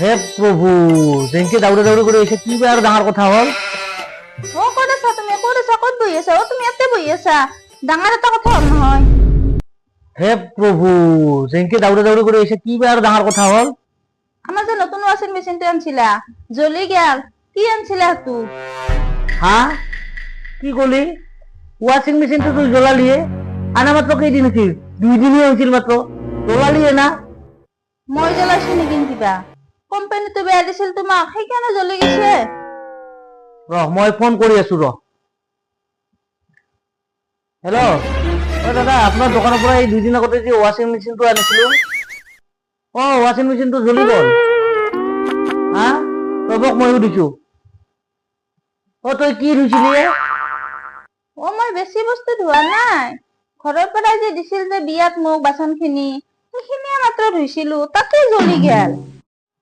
হে প্রভু, যেনকে দাউড়ে দাউড়ে করে এসে কি আর ডাঙার কথা হল? ও করেছা তুমি করেছা কত বই আছা ও তুমি এতে বই আছা ডাঙার একটা কথা হল নহয়। হে প্রভু, যেনকে দাউড়ে দাউড়ে করে এসে কি আর ডাঙার কথা হল? আমার যে নতুন ওয়াশিং মেশিনটা আনছিলা জ্বলি গেল, কি আনছিলা তু? হ্যাঁ, কি করলি? ওয়াশিং মেশিন তো তুই জ্বলালিয়ে, আনা মাত্র কেইদিন হয়েছিল? 2 দিনই হয়েছিল মাত্র, জ্বলালিয়ে না? মই জ্বলাইছি নেকি কিবা? কোম্পানীটো বেয়া দিছিল তোমাক সেইকাৰণে জ্বলি গেছে। মই ফোন কৰি আছো হেল্ল', দাদা, আপোনাৰ দোকানৰ পৰা এই 2 দিন আগতে যে ৱাশ্বিং মেচিনটো আনিছিলো, ৱাশ্বিং মেচিনটো জ্বলি গ'ল। হা, তবক মই সুধিছো, তই কি ধুইছিলি? ও মই বেছি বস্তু ধোৱা নাই, ঘৰৰ পৰা যে দিছিল যে বিয়াত মোক বাচনখিনি সেইখিনিয়ে মাত্ৰ ধুইছিলো, তাতে জ্বলি গেল।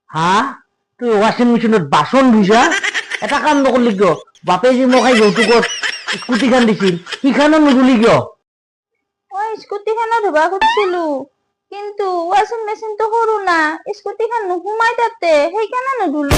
হা, তুই ৱাশ্বিং মেচিনত বাচন ধুইছা? এটা কাম নকৰলি কিয়? বাপে যে মোক এই যৌতুকত স্কুটিখন দিছিল, সিখনো নুধুলি কিয়? মই স্কুটিখনো ধুবা খুজিছিলো, কিন্তু ৱাশ্বিং মেচিনটো সৰু না, স্কুটিখন নোসোমাই তাতে, সেইকাৰণে নুধুলো।